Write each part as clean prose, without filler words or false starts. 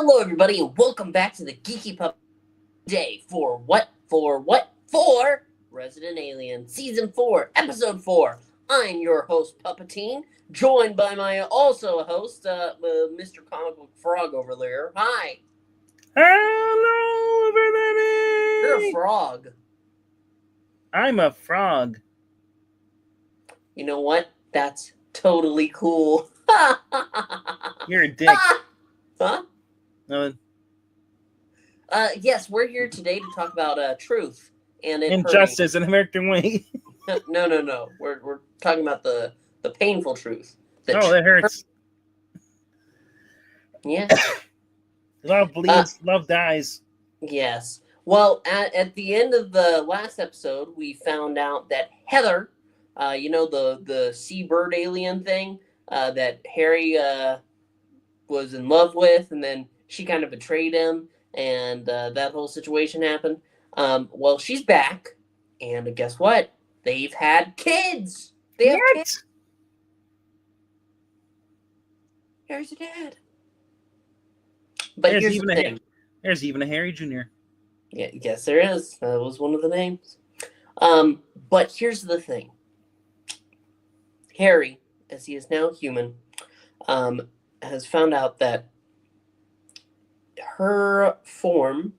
Hello, everybody, and welcome back to the Geeky Pup Day for Resident Alien Season 4, Episode 4. I'm your host, Puppeteen, joined by my also host, Mr. Comic Book Frog over there. Hi. Hello, everybody! You're a frog. I'm a frog. You know what? That's totally cool. You're a dick. Huh? No, Yes, we're here today to talk about truth and injustice in American way. No. We're talking about the painful truth. That hurts. Yeah. Love bleeds, love dies. Yes. Well, at the end of the last episode, we found out that Heather, the seabird alien thing that Harry was in love with, and then she kind of betrayed him, and that whole situation happened. Well, she's back, and guess what? They've had kids. They have kids. Here's your dad. But here's the thing. There's even a Harry Jr. Yeah, yes, there is. That was one of the names. But here's the thing. Harry, as he is now human, has found out that her form,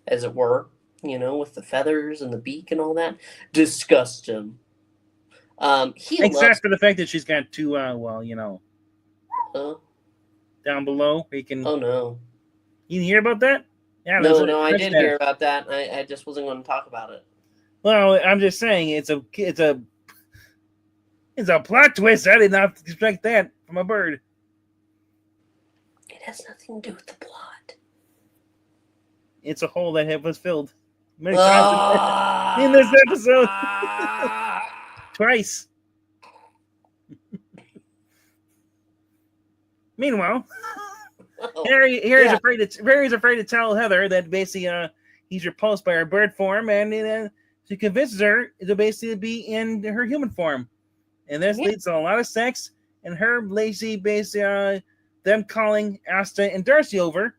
as it were, with the feathers and the beak and all that, disgusts him. Except for the fact that she's got two, down below. We can. Oh no! You hear about that? Yeah. No, I did hear about that. I just wasn't going to talk about it. Well, I'm just saying it's a plot twist. I did not expect that from a bird. It has nothing to do with the plot. It's a hole that was filled many times in this episode. Twice. Meanwhile, Harry's afraid to tell Heather that basically he's repulsed by her bird form, and she convinces her to basically be in her human form, and this leads to a lot of sex and her them calling Asta and Darcy over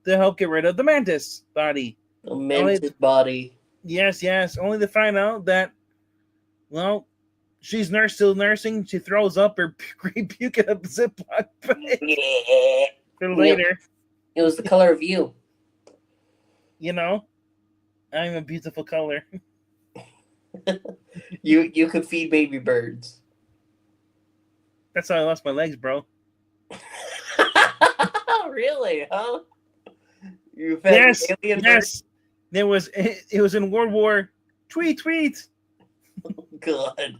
to help get rid of the mantis body. The mantis body. Yes. Only to find out that, well, she's still nursing. She throws up her puke in a Ziploc bag. Yeah. For later. It was the color of you. I'm a beautiful color. You could feed baby birds. That's how I lost my legs, bro. Really, huh? You fed alien birds? Yes. It was in World War. Tweet. Oh, God.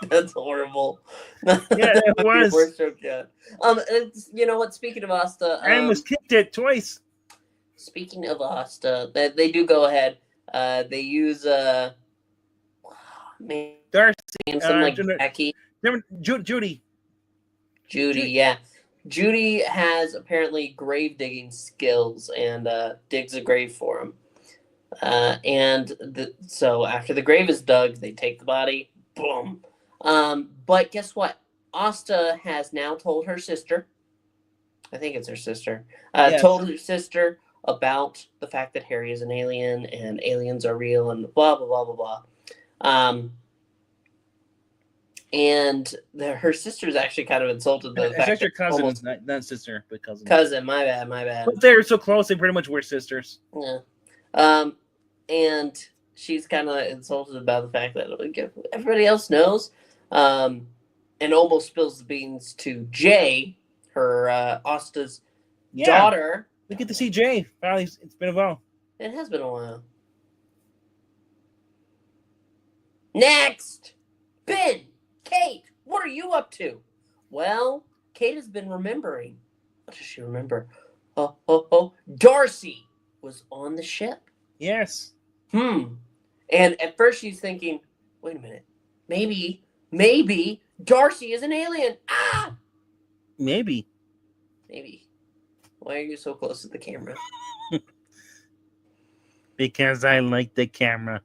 That's horrible. Yeah, it was. Worst joke yet. You know what? Speaking of Asta, I was kicked it twice. Speaking of Asta, they do go ahead. They use Darcy, something like Jackie. Judy, yeah. Judy has apparently grave digging skills and digs a grave for him. So after the grave is dug, they take the body. Boom. But guess what? Asta has now told her sister. I think it's her sister. Yes. Told her sister about the fact that Harry is an alien and aliens are real and blah blah blah blah blah. And her sister's actually kind of insulted the fact it's her cousin, not sister, but cousin. Cousin, my bad. But they were so close; they pretty much were sisters. Yeah. And she's kind of insulted about the fact that everybody else knows, and almost spills the beans to Jay, her Asta's daughter. We get to see Jay. Finally, it's been a while. It has been a while. Next, Ben, Kate, what are you up to? Well, Kate has been remembering. What does she remember? Darcy was on the ship. Yes. And at first she's thinking, wait a minute, maybe Darcy is an alien. Ah! Maybe. Why are you so close to the camera? Because I like the camera.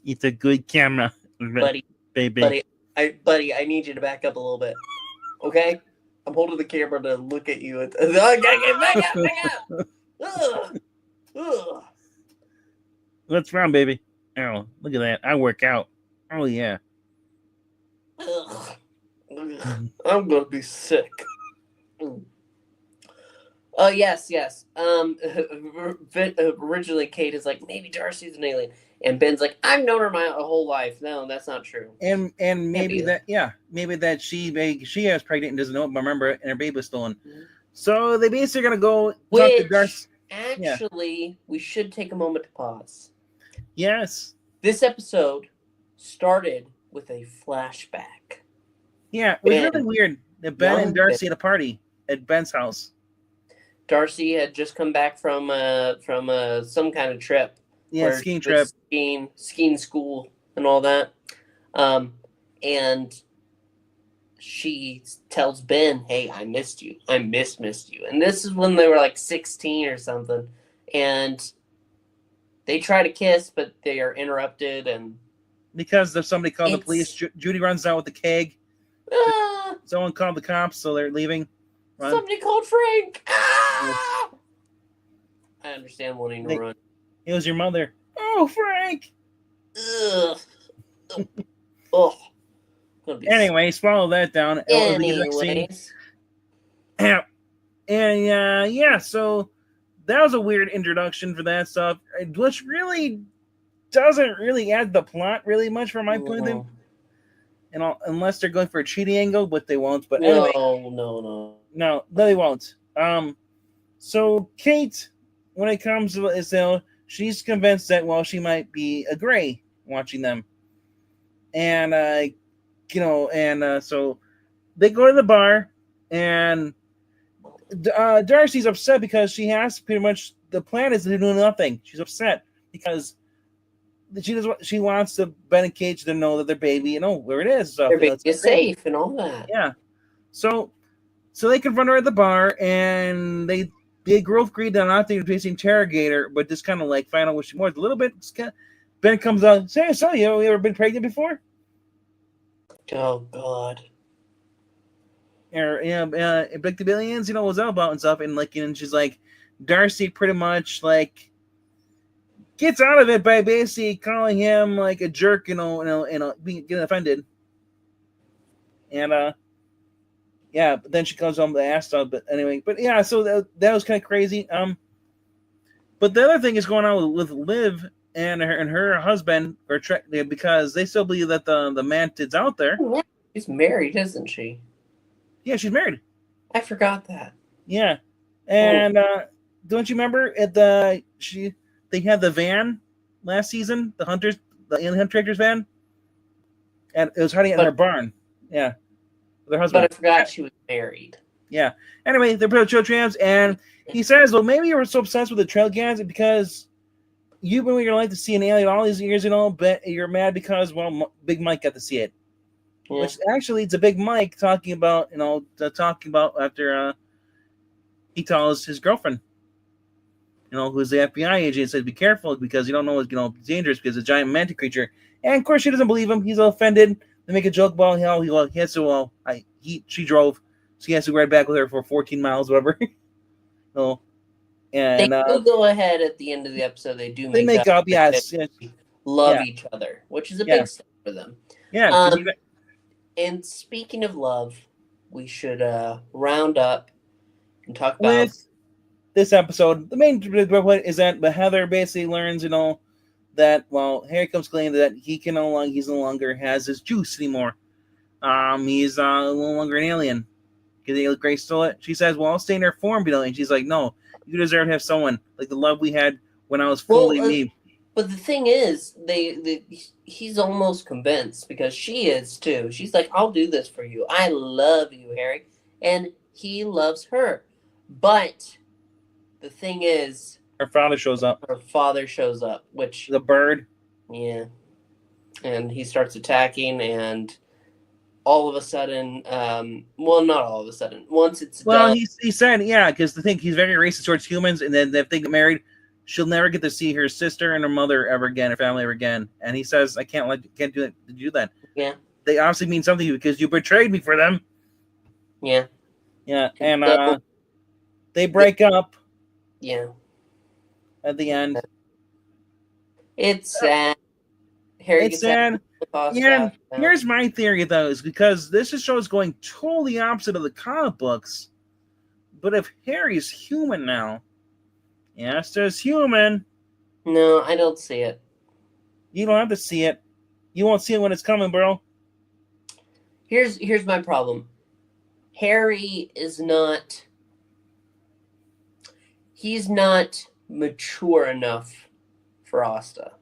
It's a good camera, buddy. baby. Buddy, I need you to back up a little bit. Okay? I'm holding the camera to look at you. I gotta get back up. Ugh. Ugh. What's wrong, baby? Oh, look at that. I work out. Oh, yeah. Ugh. I'm gonna be sick. Oh, yes. Originally Kate is like, maybe Darcy's an alien. And Ben's like, I've known her my whole life. No, that's not true. And maybe that she is pregnant and doesn't know it, but remember it, and her baby was stolen. Mm-hmm. So they basically are gonna go talk to Darcy. Actually, we should take a moment to pause. Yes. This episode started with a flashback. Yeah, it was really weird that Ben and Darcy at a party at Ben's house. Darcy had just come back from some kind of trip. Yeah, skiing trip. Skiing school and all that. And she tells Ben, hey, I missed you. I missed you. And this is when they were like 16 or something. And they try to kiss, but they are interrupted. And because there's somebody called the police. Judy runs out with the keg. Someone called the cops, so they're leaving. Run. Somebody called Frank. Ah! I understand wanting to run. It was your mother. Oh, Frank. Ugh. Oh. Anyway, swallow that down. Anyways. And so that was a weird introduction for that stuff, which really doesn't really add the plot really much from my point of view. Unless they're going for a cheating angle, but they won't. But anyway, no, they won't. So Kate, when it comes to Isabel, she's convinced that she might be a Grey watching them, and so they go to the bar, and Darcy's upset because she has pretty much the plan is to do nothing. She's upset because she wants the Ben and Kate to know that their baby, where it is. So their baby is safe and all that. Yeah. So they confront her at the bar, and they both agreed on not to basically interrogate her, but just kind of like find out what she wants a little bit. Ben comes out, say, so you ever been pregnant before? Oh God. Or Big the Billions, what's that about and stuff, and she's like, Darcy pretty much gets out of it by basically calling him like a jerk, being getting offended. And but then she comes home with the ass stuff. But anyway, so that was kind of crazy. But the other thing is going on with Liv and her husband, because they still believe that the mantid's out there. She's married, isn't she? Yeah, she's married. I forgot that. Yeah, and don't you remember they had the van last season, the Hunters van, and it was hiding in their barn. Yeah, their husband. But I forgot she was married. Yeah. Anyway, they're put trail cams, and he says, "Well, maybe you were so obsessed with the trail cams because you've been with your life to see an alien all these years, but you're mad because Big Mike got to see it." Yeah. Which actually, it's a Big Mike talking about after he tells his girlfriend, who's the FBI agent, said, be careful because you don't know what's, dangerous because it's a giant mantid creature. And of course, she doesn't believe him. He's offended. They make a joke about how he has to, she drove, so he has to ride back with her for 14 miles, whatever. And they do go ahead at the end of the episode. They do make up. Yes. Love each other, which is a big step for them. Yeah. And speaking of love, we should round up and talk about with this episode. The main point is that Heather basically learns, that Harry comes clean that he's no longer has his juice anymore. He's no longer an alien because Grace stole it. She says, "Well, I'll stay in her form, and she's like, "No, you deserve to have someone like the love we had when I was fully me." But the thing is, he's almost convinced because she is too. She's like, "I'll do this for you. I love you, Harry," and he loves her. But the thing is, her father shows up. Which the bird. Yeah, and he starts attacking, and all of a sudden, not all of a sudden. Once it's done, he said, because the thing he's very racist towards humans, and then if they get married, she'll never get to see her sister and her mother ever again, her family ever again. And he says, "I can't do that." Yeah, they obviously mean something to you because you betrayed me for them. Yeah. Yeah, and So, they break up yeah, at the end. it's sad. Harry It's gets out sad. of the cost Yeah, and out. here's my theory, though, is because this show is going totally opposite of the comic books. But if Harry's human now, yes, there's human. No, I don't see it. You don't have to see it. You won't see it when it's coming, bro. Here's my problem. Harry is not. He's not mature enough for Asta.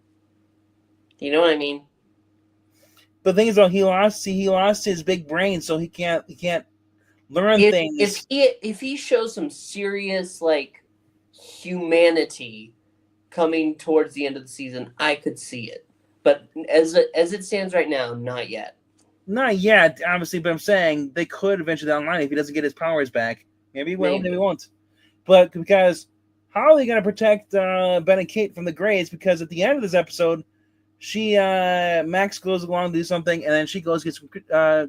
You know what I mean? But the thing is, though, he lost his big brain, so he can't learn If things. if he shows some serious like humanity coming towards the end of the season, I could see it. But as it stands right now, not yet. Not yet, obviously, but I'm saying they could eventually down the line if he doesn't get his powers back. Maybe he will, maybe he won't. But because how are they going to protect Ben and Kate from the Greys? Because at the end of this episode, Max goes along to do something, and then she goes get some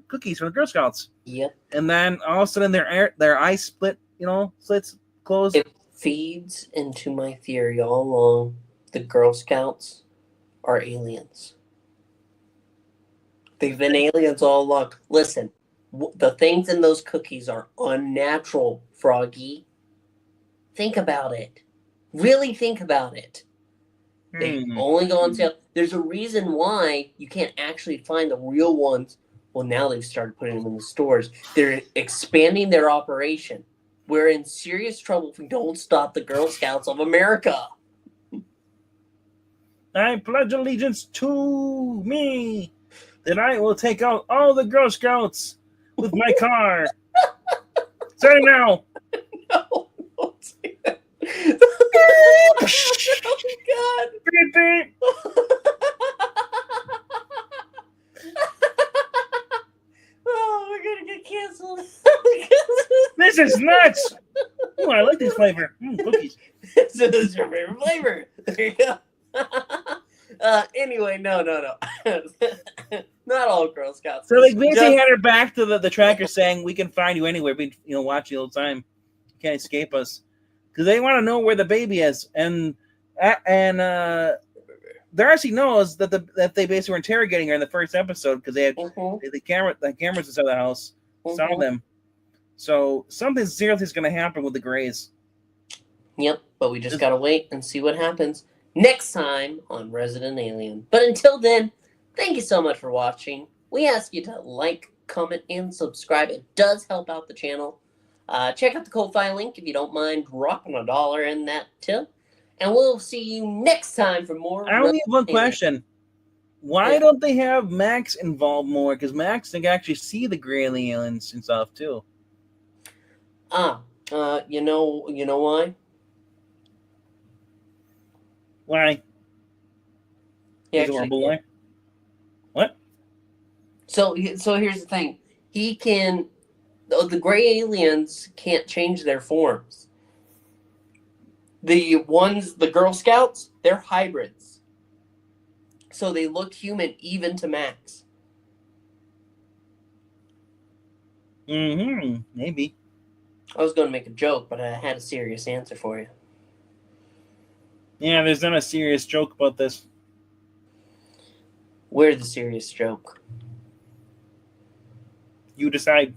cookies from the Girl Scouts. Yep. And then all of a sudden their eyes split, slits close. It feeds into my theory all along. The Girl Scouts are aliens. They've been aliens all along. Listen, the things in those cookies are unnatural, Froggy. Think about it. Really think about it. They only go on sale. There's a reason why you can't actually find the real ones. Well, now they've started putting them in the stores. They're expanding their operation. We're in serious trouble if we don't stop the Girl Scouts of America. I pledge allegiance to me. Then I will take out all the Girl Scouts with my car. Say it now. No, don't say that. Oh, God. Beep, beep. Oh, we're going to get canceled. This is nuts. Oh, I like this flavor. Cookies. So this is your favorite flavor. There you go. Anyway, no. Not all Girl Scouts. So like basically had her back to the tracker saying, we can find you anywhere. We watch you all the time. You can't escape us. Because they want to know where the baby is. And Darcy knows that they basically were interrogating her in the first episode because they had the cameras inside the house saw them. So something serious is going to happen with the Greys. Yep, but we just got to wait and see what happens next time on Resident Alien. But until then, thank you so much for watching. We ask you to like, comment, and subscribe. It does help out the channel. Check out the Ko-Fi link if you don't mind dropping $1 in that tip. And we'll see you next time for more. I only have one question. Why don't they have Max involved more? Because Max can actually see the gray aliens and stuff too. You know why? Why? He's a horrible boy. What? So here's the thing. The gray aliens can't change their forms. The Girl Scouts, they're hybrids. So they look human even to Max. Maybe. I was going to make a joke, but I had a serious answer for you. Yeah, there's not a serious joke about this. Where's the serious joke? You decide.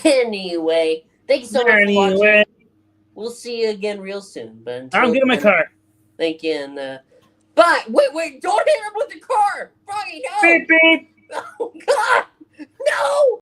Anyway, thank you so much for watching. We'll see you again real soon. But I'm getting my car. Thank you. And, but wait, don't hit him with the car! Froggy, no! Beep, beep.